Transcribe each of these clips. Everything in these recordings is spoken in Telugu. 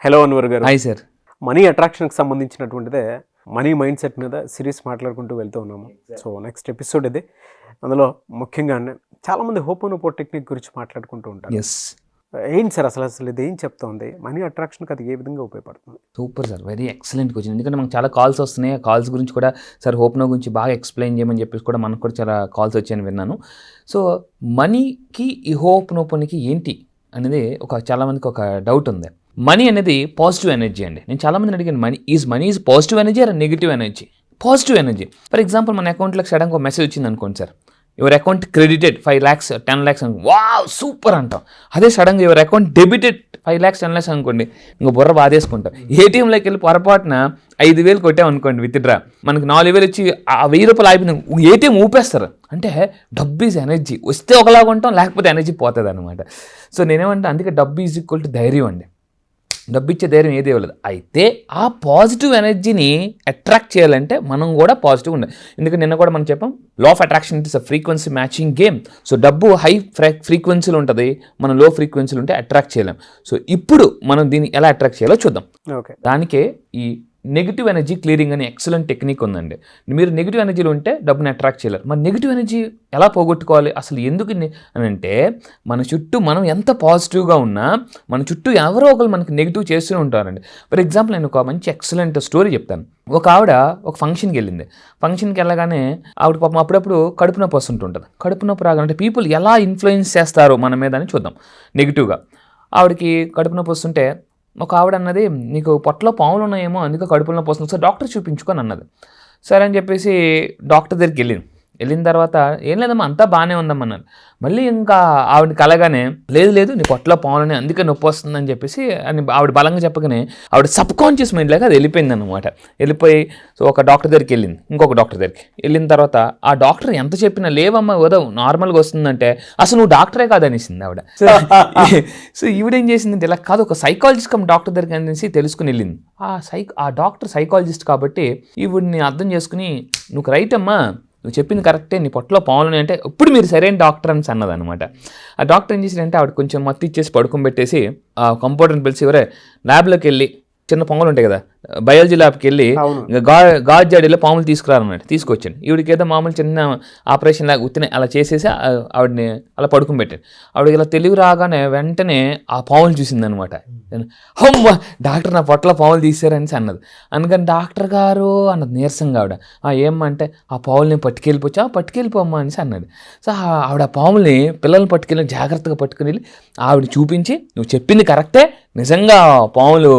హలో అన్వర్ గారు. Hi sir. మనీ అట్రాక్షన్కి సంబంధించినటువంటిదే మనీ మైండ్ సెట్ మీద సిరీస్ మాట్లాడుకుంటూ వెళ్తూ ఉన్నాము. సో నెక్స్ట్ ఎపిసోడ్ ఇది. అందులో ముఖ్యంగా చాలామంది హోపోనోపో టెక్నిక్ గురించి మాట్లాడుకుంటూ ఉంటారు. ఎస్, ఏంటి సార్ అసలు ఇది ఏం చెప్తుంది? మనీ అట్రాక్షన్కి అది ఏ విధంగా ఉపయోగపడుతుంది? Super sir, very excellent question. ఎందుకంటే మనకు చాలా కాల్స్ వస్తున్నాయి. ఆ కాల్స్ గురించి కూడా సార్ హోప్నో గురించి బాగా ఎక్స్ప్లెయిన్ చేయమని చెప్పేసి కూడా మనకు కూడా చాలా కాల్స్ వచ్చాయని విన్నాను. సో మనీకి ఈ హోప్నోపోనికి ఏంటి అనేది చాలామందికి ఒక డౌట్ ఉంది. మనీ అనేది పాజిటివ్ ఎనర్జీ అండి. నేను చాలామందిని అడిగాను, money is positive energy or negative energy? Positive energy. For example మన అకౌంట్లోకి సడన్గా ఒక మెసేజ్ వచ్చింది అనుకోండి sir, your account credited 5 lakhs 10 lakhs అనుకో, వావ్ సూపర్ అంటాం. అదే సడన్గా your account debited 5 lakhs 10 lakhs అనుకోండి, ఇంకో బుర్ర బాధేసుకుంటాం. ఏటీఎంలోకి వెళ్ళి పొరపాటున 5,000 కొట్టాం అనుకోండి విత్డ్రా, మనకి 4,000 వచ్చి ఆ 1,000 రూపాయలు అయిపోయింది, ఏటీఎం ఊపేస్తారు. అంటే డబ్బు ఈజ్ ఎనర్జీ. వస్తే ఒకలాగా ఉంటాం, లేకపోతే ఎనర్జీ పోతుంది అనమాట. సో నేనేమంటే అందుకే డబ్బు ఈజ్ ఈక్వల్ టు ధైర్యం అండి. డబ్బు ఇచ్చే ధైర్యం ఏది ఇవ్వలేదు. అయితే ఆ పాజిటివ్ ఎనర్జీని అట్రాక్ట్ చేయాలంటే మనం కూడా పాజిటివ్ ఉండాలి. ఎందుకంటే నిన్న కూడా మనం చెప్పాం, లా of attraction is a frequency matching game. So డబ్బు హై ఫ్రీక్వెన్సీలో ఉంటుంది, మనం లో ఫ్రీక్వెన్సీలో ఉంటే అట్రాక్ట్ చేయలేం. సో ఇప్పుడు మనం దీన్ని ఎలా అట్రాక్ట్ చేయాలో చూద్దాం. ఓకే, దానికే ఈ నెగిటివ్ ఎనర్జీ క్లియరింగ్ అనే ఎక్సలెంట్ టెక్నిక్ ఉందండి. మీరు నెగిటివ్ ఎనర్జీలో ఉంటే డబ్బుని అట్రాక్ట్ చేయలేరు. మరి నెగిటివ్ ఎనర్జీ ఎలా పోగొట్టుకోవాలి అసలు? ఎందుకు అని అంటే మన చుట్టూ మనం ఎంత పాజిటివ్గా ఉన్నా మన చుట్టూ ఎవరో ఒకరు మనకి నెగిటివ్ చేస్తూనే ఉంటారండి. ఫర్ ఎగ్జాంపుల్ నేను ఒక మంచి ఎక్సలెంట్ స్టోరీ చెప్తాను. ఒక ఆవిడ ఒక ఫంక్షన్కి వెళ్ళింది. ఫంక్షన్కి వెళ్ళగానే ఆవిడ పాపం అప్పుడప్పుడు కడుపు నొప్పి వస్తుంటుంటుంది. కడుపు నొప్పి రాగానంటే పీపుల్ ఎలా ఇన్ఫ్లుయెన్స్ చేస్తారో మన మీద అని చూద్దాం నెగిటివ్గా. ఆవిడకి కడుపు నొప్పి వస్తుంటే ఒక ఆవిడ అన్నది, నీకు పొట్టలో పాములు ఉన్నాయేమో అందుకే కడుపులో నొప్పి వస్తుంది, ఒకసారి డాక్టర్ చూపించుకొని అన్నది. సరే అని చెప్పేసి డాక్టర్ దగ్గరికి వెళ్ళిన తర్వాత ఏం లేదమ్మా అంతా బాగానే ఉందమ్మన్నారు. మళ్ళీ ఇంకా ఆవిడ కలగానే, లేదు నీ పొట్టలో పాములని అందుకే నొప్పి వస్తుందని చెప్పేసి అని ఆవిడ బలంగా చెప్పగానే ఆవిడ సబ్ కాన్షియస్ మైండ్లోకి అది వెళ్ళిపోయింది అనమాట. వెళ్ళిపోయి సో ఒక డాక్టర్ దగ్గరికి వెళ్ళింది, ఇంకొక డాక్టర్ దగ్గరికి వెళ్ళిన తర్వాత ఆ డాక్టర్ ఎంత చెప్పినా లేవమ్మా ఏదో నార్మల్గా వస్తుందంటే అసలు నువ్వు డాక్టరే కాదనేసింది ఆవిడ. సో ఈవిడేం చేసిందంటే ఇలా కాదు, ఒక సైకాలజిస్ట్ కమ్ డాక్టర్ దగ్గరికి అనేసి తెలుసుకుని వెళ్ళింది. ఆ డాక్టర్ సైకాలజిస్ట్ కాబట్టి ఈవిడిని అర్థం చేసుకుని, నువ్వు రైట్ అమ్మా, నువ్వు చెప్పింది కరెక్టే, నీ పొట్టలో పాములని అంటే ఇప్పుడు మీరు సరైన డాక్టర్ అని అన్నదనమాట. ఆ డాక్టర్ ఏం చేశారంటే ఆవిడ కొంచెం మత్తు ఇచ్చేసి పడుకోబెట్టేసి ఆ కంపౌండర్ని పిలిచి, ఎవరే ల్యాబ్లోకి వెళ్ళి చిన్న పాములు ఉంటాయి కదా, బయాలజీ ల్యాబ్కి వెళ్ళి గాజు జాడీలో పాములు తీసుకురారన్నమాట. తీసుకొచ్చాను. ఈవిడికి ఏదో మామూలు చిన్న ఆపరేషన్ లాగా ఉత్తిన అలా చేసేసి ఆవిడని అలా పడుకుని పెట్టాను. ఆవిడకి ఇలా తెలివి రాగానే వెంటనే ఆ పాములు చూసిందనమాట. అమ్మ డాక్టర్ నా పొట్టలో పాములు తీసారని అన్నది. అందుకని డాక్టర్ గారు అన్నది నీరసంగా ఆవిడ. ఏమంటే ఆ పాముల్ని పట్టుకెళ్ళిపోమ్మా అని అన్నది. సో ఆవిడ ఆ పాముల్ని పిల్లల్ని పట్టుకెళ్ళి జాగ్రత్తగా పట్టుకుని వెళ్ళి ఆవిడ చూపించి, నువ్వు చెప్పింది కరెక్టే, నిజంగా పాములు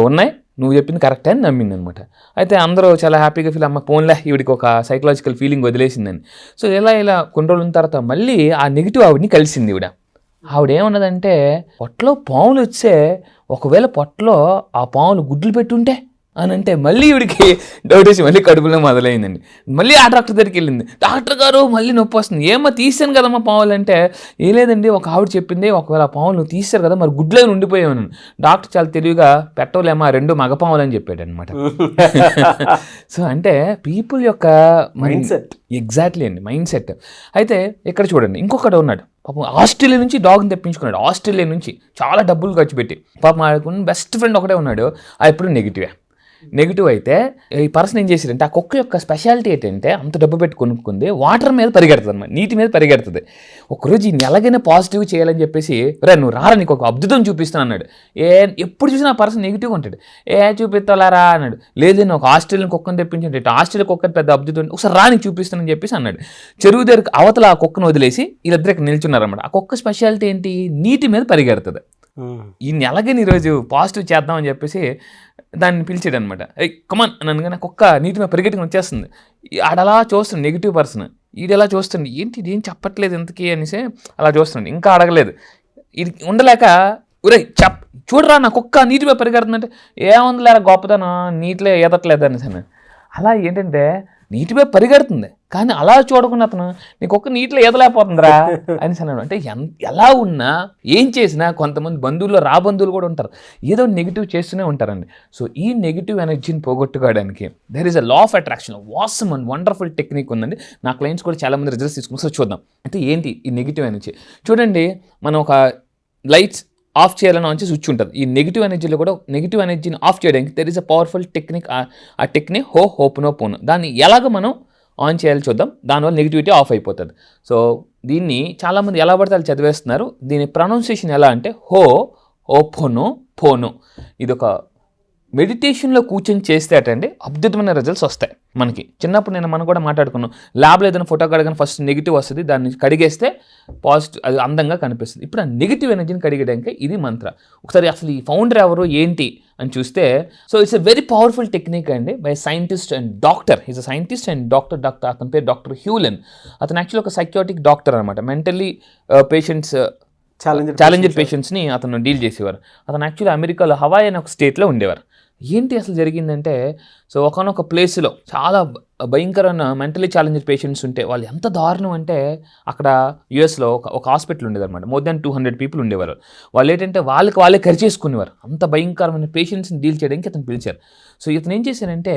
ఉన్నాయి, నువ్వు చెప్పింది కరెక్టే అని నమ్మింది అనమాట. అయితే అందరూ చాలా హ్యాపీగా ఫీల్, అమ్మ పోన్లే ఈవిడికి ఒక సైకలాజికల్ ఫీలింగ్ వదిలేసిందని. సో ఇలా కొన్ని రోజుల తర్వాత మళ్ళీ ఆ నెగిటివ్ ఆవిడని కలిసింది. ఆవిడ ఏమన్నదంటే, పొట్టలో పాములు వచ్చే, ఒకవేళ పొట్టలో ఆ పాములు గుడ్లు పెట్టుంటే అని అంటే మళ్ళీ ఈవిడికి డౌట్ వచ్చి మళ్ళీ కడుపులో మొదలైందండి. మళ్ళీ ఆ డాక్టర్ దగ్గరికి వెళ్ళింది. డాక్టర్ గారు మళ్ళీ నొప్పి వస్తుంది. ఏమో తీసాను కదమ్మా పాములు అంటే, ఏ లేదండి ఒక ఆవిడ చెప్పింది, ఒకవేళ ఆ పాములు నువ్వు తీసారు కదా మరి గుడ్లో ఉండిపోయావు. డాక్టర్ చాలా తెలివిగా, పెట్టవలేమా 2 మగపాములు అని చెప్పాడు అనమాట. సో అంటే పీపుల్ యొక్క మైండ్ సెట్. ఎగ్జాక్ట్లీ అండి, మైండ్ సెట్. అయితే ఇక్కడ చూడండి, ఇంకొకటి ఉన్నాడు పాపం, ఆస్ట్రేలియా నుంచి డాగ్ని తెప్పించుకున్నాడు. ఆస్ట్రేలియా నుంచి చాలా డబ్బులు ఖర్చు పెట్టి. పాపం ఆడుకున్న బెస్ట్ ఫ్రెండ్ ఒకటే ఉన్నాడు, ఎప్పుడు నెగిటివ్ అయితే ఈ పర్సన్ ఏం చేశారంటే, ఆ కుక్క యొక్క స్పెషాలిటీ ఏంటంటే అంత డబ్బు పెట్టి కొనుక్కుంది, వాటర్ మీద పరిగెడుతుంది అన్నమాట, నీటి మీద పరిగెడుతుంది. ఒకరోజు ఈ ఎలాగైనా పాజిటివ్ చేయాలని చెప్పేసి, నువ్వు రారా నీకు ఒక అద్భుతం చూపిస్తాను అన్నాడు. ఎప్పుడు చూసినా ఆ పర్సన్ నెగిటివ్గా ఉంటాడు. చూపిస్తారా అన్నాడు. లేదు నేను ఒక ఆస్ట్రేలియన్ కుక్కను తెప్పించండి, ఆస్ట్రేలియా కుక్కని పెద్ద అద్భుతం, ఒకసారి రా నీకు చూపిస్తానని చెప్పేసి అన్నాడు. చెరువు దగ్గర అవతల ఆ కుక్కను వదిలేసి వీళ్ళిద్దరు ఇక్కడ నిల్చున్నారన్నమాట. ఆ కుక్క స్పెషాలిటీ ఏంటి, నీటి మీద పరిగెడుతుంది. ఈ ఎలాగైనా ఈరోజు పాజిటివ్ చేద్దామని చెప్పేసి దాన్ని పిలిచాడు అనమాట. కమాన్ అని అనగానే కుక్క నీటి మీద పరిగెట్టుకుని వచ్చేస్తుంది. ఆడలా చూస్తుంది నెగిటివ్ పర్సన్, ఈడెలా చూస్తుంది, ఏంటి ఇదేం చెప్పట్లేదు ఇంతకీ అనేసి అలా చూస్తుంది. ఇంకా అడగలేదు, ఇది ఉండలేక చూడరా నా కుక్క నీటి మీద పరిగెడుతుందంటే, ఏముంది లేరా గొప్పతనం, నీటిలో ఈదట్లేదు అనేసి. అలా ఏంటంటే నీటిపై పరిగెడుతుంది కానీ అలా చూడకుండా అతను, నీ కుక్క నీటిలో ఈదలేకపోతుందిరా అని అన్నాడు. అంటే ఎలా ఉన్నా ఏం చేసినా కొంతమంది బంధువుల్లో బంధువులు కూడా ఉంటారు, ఏదో నెగిటివ్ చేస్తూనే ఉంటారండి. సో ఈ నెగిటివ్ ఎనర్జీని పోగొట్టుకోవడానికి there is a law of attraction, awesome and wonderful technique ఉందండి. నా క్లయింట్స్ కూడా చాలామంది రిజల్ట్స్ తీసుకుని. సో చూద్దాం అంటే ఏంటి ఈ నెగిటివ్ ఎనర్జీ. చూడండి, మనం ఒక లైట్స్ ఆఫ్ చేయాలని ఆన్ చేసి స్విచ్ ఉంటుంది. ఈ నెగిటివ్ ఎనర్జీలో కూడా నెగిటివ్ ఎనర్జీని ఆఫ్ చేయడానికి there is a powerful technique. ఆ టెక్నిక్ హోపోనోపోనో. దాన్ని ఎలాగ మనం ఆన్ చేయాలి చూద్దాం. దానివల్ల నెగిటివిటీ ఆఫ్ అయిపోతుంది. సో దీన్ని చాలామంది ఎలా పడితే వాళ్ళు చదివేస్తున్నారు. దీని ప్రొనౌన్సియేషన్ ఎలా అంటే హోపోనోపోనో. ఇది ఒక మెడిటేషన్లో కూర్చొని చేస్తే అటండి అద్భుతమైన రిజల్ట్స్ వస్తాయి మనకి. చిన్నప్పుడు మనం కూడా మాట్లాడుకున్నాం, ల్యాబ్లో ఏదైనా ఫోటో కడగానే ఫస్ట్ నెగిటివ్ వస్తుంది, దాన్ని కడిగేస్తే పాజిటివ్, అది అందంగా కనిపిస్తుంది. ఇప్పుడు ఆ నెగిటివ్ ఎనర్జీని కడిగడానికి ఇది మంత్ర. ఒకసారి అసలు ఈ ఫౌండర్ ఎవరు ఏంటి అని చూస్తే, so it's a very powerful technique అండి by scientist and doctor. Is a scientist and doctor. అతని పేరు డాక్టర్ హ్యూలెన్. అతను యాక్చువల్లీ ఒక సైకియాట్రిక్ డాక్టర్ అనమాట. మెంటల్లీ పేషెంట్స్, ఛాలెంజర్ పేషెంట్స్ని అతను డీల్ చేసేవారు. అతను యాక్చువల్లీ అమెరికాలో హవాయి అనే ఒక స్టేట్లో ఉండేవారు. ఏంటి అసలు జరిగిందంటే, సో ఒకనొక ప్లేస్లో చాలా భయంకరమైన మెంటలీ ఛాలెంజ్డ్ పేషెంట్స్ ఉంటే వాళ్ళు ఎంత దారుణం అంటే, అక్కడ యూఎస్లో ఒక హాస్పిటల్ ఉండేదన్నమాట. మోర్ దాన్ 200 పీపుల్ ఉండేవారు. వాళ్ళు ఏంటంటే వాళ్ళే ఖర్చేసుకునేవారు. అంత భయంకరమైన పేషెంట్స్ని డీల్ చేయడానికి అతను పిలిచారు. సో ఇతను ఏం చేశారంటే,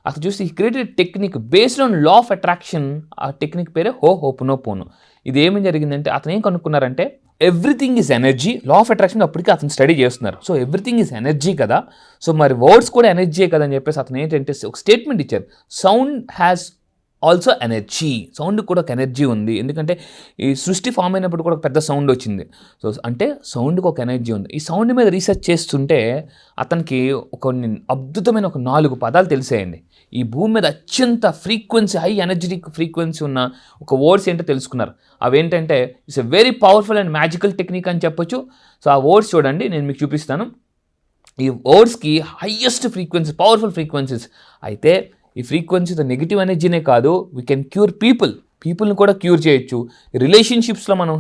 అతను చూసి created technique based on law of attraction. ఆ టెక్నిక్ పేరే హోపోనోపోనో. ఇది ఏమని జరిగిందంటే, అతను ఏం కనుక్కున్నారంటే, everything is energy. Law of attraction అప్పటికి అతను స్టడీ చేస్తున్నారు. సో ఎవ్రీథింగ్ ఈజ్ ఎనర్జీ కదా, సో మరి వర్డ్స్ కూడా ఎనర్జీయే కదా అని చెప్పేసి అతను ఏంటంటే ఒక స్టేట్మెంట్ ఇచ్చారు. Sound has also energy. Sound కూడా ఒక ఎనర్జీ ఉంది. ఎందుకంటే ఈ సృష్టి ఫామ్ అయినప్పుడు కూడా ఒక పెద్ద సౌండ్ వచ్చింది. సో అంటే సౌండ్కి ఒక ఎనర్జీ ఉంది. ఈ సౌండ్ మీద రీసెర్చ్ చేస్తుంటే అతనికి కొన్ని అద్భుతమైన ఒక 4 పదాలు తెలిసాయండి. ఈ భూమి మీద అత్యంత ఫ్రీక్వెన్సీ, హై ఎనర్జెటిక్ ఫ్రీక్వెన్సీ ఉన్న ఒక వర్డ్స్ ఏంటో తెలుసుకున్నారు. అవేంటంటే it's a very powerful and magical technique అని చెప్పొచ్చు. సో ఆ వర్డ్స్ చూడండి, నేను మీకు చూపిస్తాను. ఈ వర్డ్స్కి హైయెస్ట్ ఫ్రీక్వెన్సీ, పవర్ఫుల్ ఫ్రీక్వెన్సీస్. అయితే ఈ ఫ్రీక్వెన్సీతో నెగిటివ్ ఎనర్జీనే కాదు, వీ కెన్ క్యూర్ పీపుల్ని కూడా క్యూర్ చేయొచ్చు. రిలేషన్షిప్స్లో మనం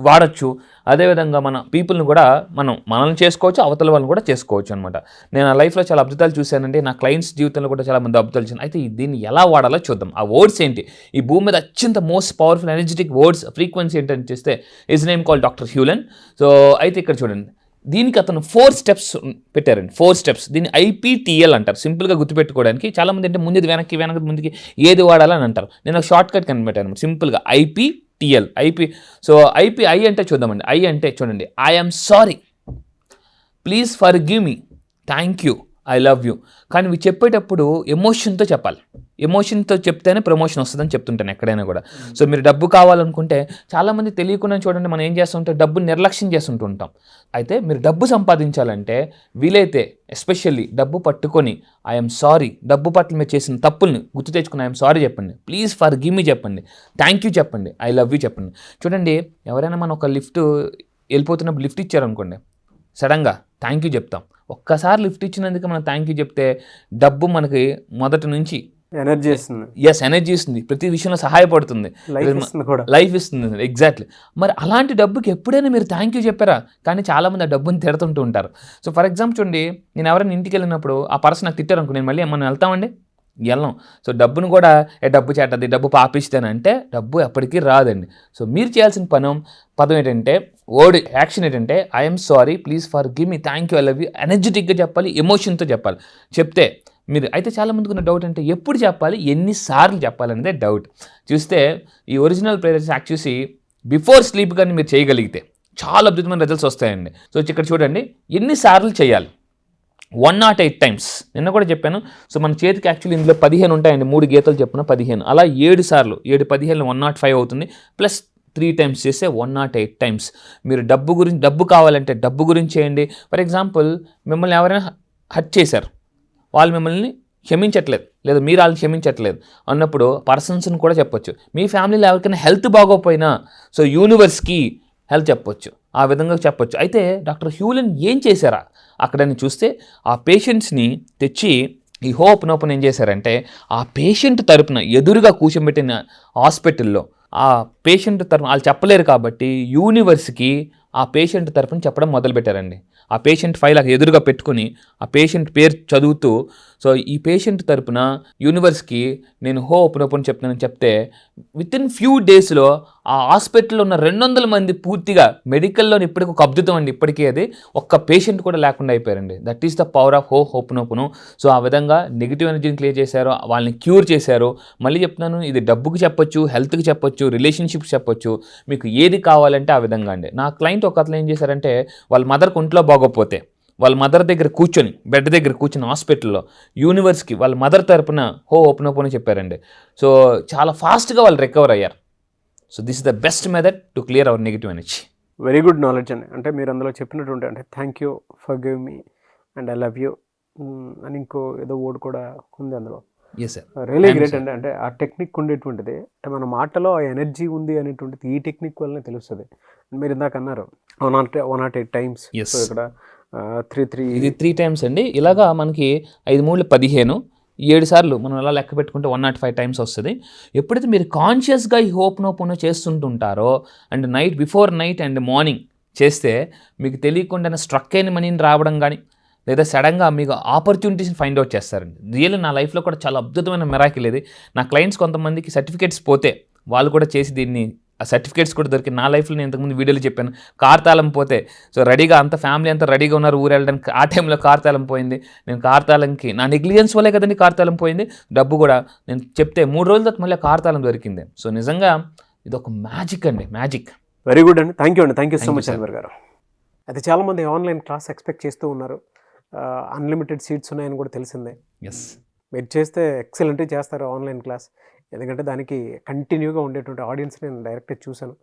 వాడచ్చు. అదేవిధంగా మన పీపుల్ని కూడా మనల్ని చేసుకోవచ్చు, అవతల వాళ్ళని కూడా చేసుకోవచ్చు అనమాట. నేను నా లైఫ్లో చాలా అద్భుతాలు చూశానండి. నా క్లయింట్స్ జీవితంలో కూడా చాలా మంది అద్భుతాలు చూశాను. అయితే దీన్ని ఎలా వాడాలో చూద్దాం. ఆ వర్డ్స్ ఏంటి, ఈ భూమి మీద అత్యంత most powerful energetic words frequency ఏంటని చేస్తే his name call doctor హ్యూలెన్. So అయితే ఇక్కడ చూడండి, దీనికి అతను 4 స్టెప్స్ పెట్టారండి. 4 స్టెప్స్. దీన్ని ఐపీటీఎల్ అంటారు. సింపుల్గా గుర్తుపెట్టుకోవడానికి. చాలామంది అంటే ముందుది వెనక్కి ముందుకి ఏది వాడాలని అంటారు. నేను ఒక షార్ట్ కట్ కనిపెట్టాను సింపుల్గా, ఐపీటీఎల్. సో ఐ అంటే చూద్దామండి. ఐ అంటే చూడండి, I'm sorry, please forgive me, thank you, I love you. కానీ ఇవి చెప్పేటప్పుడు ఎమోషన్తో చెప్పాలి. ఎమోషన్తో చెప్తేనే ప్రమోషన్ వస్తుందని చెప్తుంటాను ఎక్కడైనా కూడా. సో మీరు డబ్బు కావాలనుకుంటే చాలామంది తెలియకుండా చూడండి, మనం ఏం చేస్తుంటే డబ్బుని నిర్లక్ష్యం చేస్తుంటూ ఉంటాం. అయితే మీరు డబ్బు సంపాదించాలంటే వీలైతే ఎస్పెషల్లీ డబ్బు పట్టుకొని ఐఎమ్ సారీ, డబ్బు పట్ల మీరు చేసిన తప్పుల్ని గుర్తు తెచ్చుకుని ఐఎమ్ సారీ చెప్పండి, ప్లీజ్ ఫర్గివ్ మీ చెప్పండి, థ్యాంక్ యూ చెప్పండి, ఐ లవ్ యూ చెప్పండి. చూడండి, ఎవరైనా మనం ఒక వెళ్ళిపోతున్నప్పుడు లిఫ్ట్ ఇచ్చారనుకోండి, సడన్గా థ్యాంక్ యూ చెప్తాం. ఒక్కసారి లిఫ్ట్ ఇచ్చినందుకు మనం థ్యాంక్ యూ చెప్తే డబ్బు మనకి మొదటి నుంచి ఎనర్జీ ఇస్తుంది. ఎనర్జీ ఇస్తుంది, ప్రతి విషయంలో సహాయపడుతుంది, లైఫ్ ఇస్తుంది. ఎగ్జాక్ట్లీ. మరి అలాంటి డబ్బుకి ఎప్పుడైనా మీరు థ్యాంక్ యూ చెప్పారా? కానీ చాలామంది ఆ డబ్బుని తిడుతుంటూ ఉంటారు. సో ఫర్ ఎగ్జాంపుల్ చూడండి, నేను ఎవరైనా ఇంటికి వెళ్ళినప్పుడు ఆ పర్సన్ నాకు తిట్టారు అనుకో, నేను మళ్ళీ మనం వెళ్తామండి, వెళ్ళం. సో డబ్బును కూడా డబ్బు చేటది, డబ్బు పాపిస్తానంటే డబ్బు ఎప్పటికీ రాదండి. సో మీరు చేయాల్సిన పదం ఏంటంటే, వర్డ్ యాక్షన్ ఏంటంటే I'm sorry, please forgive me, thank you, I love you. ఎనర్జెటిక్గా చెప్పాలి, ఎమోషన్తో చెప్పాలి. చెప్తే మీరు అయితే చాలామందికి ఉన్న డౌట్ అంటే ఎప్పుడు చెప్పాలి, ఎన్నిసార్లు చెప్పాలనేదే డౌట్. చూస్తే ఈ original prayers actually before sleep కానీ మీరు చేయగలిగితే చాలా అద్భుతమైన రిజల్ట్స్ వస్తాయండి. సో ఇక్కడ చూడండి, ఎన్నిసార్లు చేయాలి, 108 టైమ్స్. నిన్న కూడా చెప్పాను. సో మన చేతికి యాక్చువల్లీ ఇందులో 15 ఉంటాయండి, 3 గీతలు చెప్పిన 15, అలా 7 సార్లు, 7 15 105 అవుతుంది. ప్లస్ 3 టైమ్స్ చేస్తే 108 టైమ్స్. మీరు డబ్బు కావాలంటే డబ్బు గురించి చేయండి. ఫర్ ఎగ్జాంపుల్, మిమ్మల్ని ఎవరైనా హర్ట్ చేశారు, వాళ్ళు మిమ్మల్ని క్షమించట్లేదు, లేదా మీరు వాళ్ళని క్షమించట్లేదు అన్నప్పుడు పర్సన్స్ని కూడా చెప్పొచ్చు. మీ ఫ్యామిలీలో ఎవరికైనా హెల్త్ బాగోపోయినా సో యూనివర్స్కి హెల్త్ చెప్పొచ్చు, ఆ విధంగా చెప్పొచ్చు. అయితే డాక్టర్ హ్యూలెన్ ఏం చేశారా అక్కడని చూస్తే, ఆ పేషెంట్స్ని తెచ్చి ఈ హోపోనోపోనో ఏం చేశారంటే, ఆ పేషెంట్ తరపున ఎదురుగా కూర్చోబెట్టిన హాస్పిటల్లో ఆ పేషెంట్ తరపున వాళ్ళు చెప్పలేరు కాబట్టి యూనివర్స్కి ఆ పేషెంట్ తరపున చెప్పడం మొదలుపెట్టారండి. ఆ పేషెంట్ ఫైల్ అక్కడ ఎదురుగా పెట్టుకొని ఆ పేషెంట్ పేరు చదువుతూ సో ఈ పేషెంట్ తరపున యూనివర్స్కి నేను ఓపెన్ చెప్తున్నానని చెప్తే విత్ ఇన్ ఫ్యూ డేస్లో ఆ హాస్పిటల్లో ఉన్న 200 మంది పూర్తిగా మెడికల్లోని ఇప్పటికి ఒక అద్భుతం అండి. ఇప్పటికీ అది ఒక్క పేషెంట్ కూడా లేకుండా అయిపోయారండి. That is the power of open. So ఆ విధంగా నెగిటివ్ ఎనర్జీని క్లియర్ చేశారు, వాళ్ళని క్యూర్ చేశారు. మళ్ళీ చెప్తున్నాను, ఇది డబ్బుకి చెప్పొచ్చు, హెల్త్కి చెప్పొచ్చు, రిలేషన్షిప్కి చెప్పొచ్చు, మీకు ఏది కావాలంటే ఆ విధంగా అండి. నా క్లయింట్ ఒక అతను ఏం చేశారంటే వాళ్ళ మదర్కి ఒంట్లో బాగోకపోతే వాళ్ళ మదర్ దగ్గర కూర్చొని బెడ్ దగ్గర కూర్చొని హాస్పిటల్లో యూనివర్స్కి వాళ్ళ మదర్ తరపున ఓపెన్ చెప్పారండి. సో చాలా ఫాస్ట్గా వాళ్ళు రికవర్ అయ్యారు. So this is the best method to clear hour negative energy. Very good knowledge అండి. అంటే మీరు అందులో చెప్పినటువంటి అంటే thank you for give me and I love you అని ఇంకో ఏదో వర్డ్ కూడా ఉంది అందులో. ఎస్ సార్, రియలీ గ్రేట్ అండి. అంటే ఆ టెక్నిక్ ఉండేటువంటిది అంటే మన మాటలో ఆ ఎనర్జీ ఉంది అనేటువంటిది ఈ టెక్నిక్ వల్లనే తెలుస్తుంది. మీరు ఇందాక అన్నారు 108 టైమ్స్. Yes. సో ఇక్కడ 3 ఇది 3 టైమ్స్ అండి. ఇలాగా మనకి 5 3 15 7 సార్లు మనం ఎలా లెక్క పెట్టుకుంటే 105 టైమ్స్ వస్తుంది. ఎప్పుడైతే మీరు కాన్షియస్గా ఈ ఓపెన్ చేస్తుంటుంటారో and before night and morning చేస్తే మీకు తెలియకుండా స్ట్రక్ అయిన మనీని రావడం కానీ లేదా సడన్గా మీకు ఆపర్చునిటీస్ని ఫైండ్ అవుట్ చేస్తారండి. రియల్లీ నా లైఫ్లో కూడా చాలా అద్భుతమైన మిరాకిల్ ఇది. నా క్లయింట్స్ కొంతమందికి సర్టిఫికేట్స్ పోతే వాళ్ళు కూడా చేసి దీన్ని ఆ సర్టిఫికేట్స్ కూడా దొరికి నా లైఫ్లో నేను ఇంతకుముందు వీడియోలో చెప్పాను. కార్ తాళం పోతే సో రెడీగా అంత ఫ్యామిలీ అంతా రెడీగా ఉన్నారు ఊరు వెళ్ళడానికి, ఆ టైంలో కార్ తాళం పోయింది. నేను కార్ తాళంకి నా నెగ్లిజెన్స్ వల్లే కదండి కార్ తాళం పోయింది, డబ్బు కూడా నేను చెప్తే 3 రోజుల తర్వాత మళ్ళీ కార్ తాళం దొరికింది. సో నిజంగా ఇది ఒక మ్యాజిక్ అండి, మ్యాజిక్. వెరీ గుడ్ అండి. థ్యాంక్ యూ అండి. Thank you so Thank you, much sir. Anwar గారు. అయితే చాలామంది ఆన్లైన్ క్లాస్ ఎక్స్పెక్ట్ చేస్తూ ఉన్నారు. అన్లిమిటెడ్ సీట్స్ ఉన్నాయని కూడా తెలిసిందే. ఎస్, మీరు చేస్తే ఎక్సలెంట్గా చేస్తారు ఆన్లైన్ క్లాస్. ఎందుకంటే దానికి కంటిన్యూగా ఉండేటువంటి ఆడియన్స్ నేను డైరెక్ట్గా చూశాను.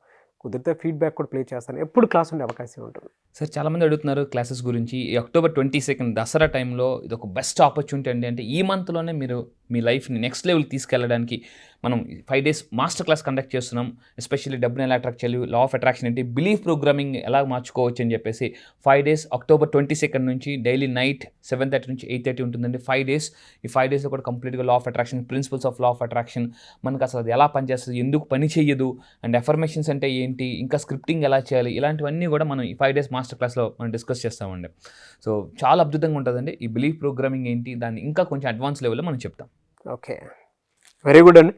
కుదిరితే ఫీడ్బ్యాక్ కూడా ప్లే చేస్తాను. ఎప్పుడు క్లాస్ ఉండే అవకాశం ఉంటుంది. సార్ చాలామంది అడుగుతున్నారు క్లాసెస్ గురించి. ఈ October 22 దసరా టైంలో ఇది ఒక బెస్ట్ ఆపర్చునిటీ అండి. అంటే ఈ మంత్లోనే మీరు మీ లైఫ్ని నెక్స్ట్ లెవెల్కి తీసుకెళ్ళడానికి మనం 5 days మాస్టర్ క్లాస్ కండక్ట్ చేస్తున్నాం. ఎస్పెషల్లీ డబ్బుని ఎలా అట్రాక్ట్ చేయాలి, లా ఆఫ్ అట్రాక్షన్ ఏంటి, బిలీఫ్ ప్రోగ్రామింగ్ ఎలా మార్చుకోవచ్చు అని చెప్పేసి 5 days October 22 నుంచి డైలీ నైట్ 7:30 నుంచి 8:30 ఉంటుందండి. 5 days. ఈ 5 daysలో కూడా కంప్లీట్గా law of attraction, principles of law of attraction, మనకు అసలు అది ఎలా పనిచేస్తుంది, ఎందుకు పని చేయదు, అండ్ అఫర్మేషన్స్ అంటే ఏంటి, ఇంకా స్క్రిప్టింగ్ ఎలా చేయాలి, ఇలాంటివన్నీ కూడా మనం ఈ 5 days మాస్టర్ క్లాస్లో మనం డిస్కస్ చేస్తామండి. సో చాలా అద్భుతంగా ఉంటుందండి. ఈ బిలీఫ్ ప్రోగ్రామింగ్ ఏంటి, దాన్ని ఇంకా కొంచెం అడ్వాన్స్ లెవెల్లో మనం చెప్తాం. ఓకే, వెరీ గుడ్ అండి.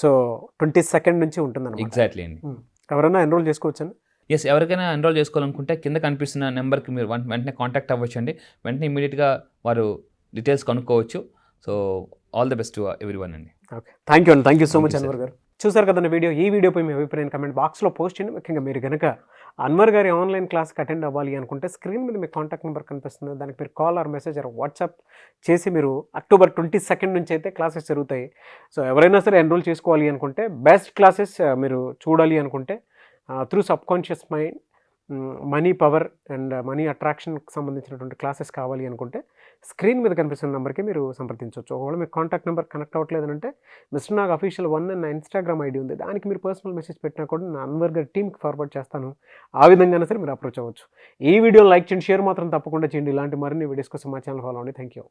సో 22 నుంచి ఉంటుందన్నమాట. ఎగ్జాక్ట్లీ అండి. ఎవరైనా ఎన్రోల్ చేసుకోవచ్చండి? ఎస్, ఎవరికైనా ఎన్రోల్ చేసుకోవాలనుకుంటే కింద కనిపిస్తున్న నెంబర్కి మీరు వెంటనే కాంటాక్ట్ అవ్వచ్చు అండి. వెంటనే ఇమీడియట్గా వారు డీటెయిల్స్ కనుక్కోవచ్చు. So all the best to everyone అండి. ఓకే, థ్యాంక్ యూ అండి. Thank you so Thank much you, sir. Anwar గారు. చూసారు కదండి వీడియో. ఈ వీడియోపై మీ అభిప్రాయం కమెంట్ బాక్స్లో పోస్ట్ చేయండి. ముఖ్యంగా మీరు కనుక అన్వర్ గారి ఆన్లైన్ క్లాస్కి అటెండ్ అవ్వాలి అనుకుంటే స్క్రీన్ మీద మీ కాంటాక్ట్ నెంబర్ కనిపిస్తుంది. దానికి మీరు call or message or WhatsApp చేసి మీరు October 22 నుంచి అయితే క్లాసెస్ జరుగుతాయి. సో ఎవరైనా సరే ఎన్రోల్ చేసుకోవాలి అనుకుంటే బెస్ట్ క్లాసెస్ మీరు చూడాలి అనుకుంటే through subconscious mind, money power and money అట్రాక్షన్కి సంబంధించినటువంటి క్లాసెస్ కావాలి అనుకుంటే స్క్రీన్ మీద కనిపిస్తున్న నెంబర్కి మీరు సంప్రదించవచ్చు. ఒకవేళ మీకు కాంటాక్ట్ నెంబర్ కనెక్ట్ అవ్వట్లేదంటే మిస్టర్ నాగ్ అఫీషియల్ 1 అని నా ఇన్స్టాగ్రామ్ ఐడి ఉంది. దానికి మీరు పర్సనల్ మెసేజ్ పెట్టినా కూడా నా అన్వర్ గారి టీమ్కి ఫార్వర్డ్ చేస్తాను. ఆ విధంగానే సరే మీరు అప్రోచ్ అవ్వచ్చు. ఈ వీడియోని లైక్ చేయండి, షేర్ మాత్రం తప్పకుండా చేయండి. ఇలాంటి మరిన్ని వీడియోస్ కోసం మా ఛానల్ ఫాలో అవ్వండి. Thank you.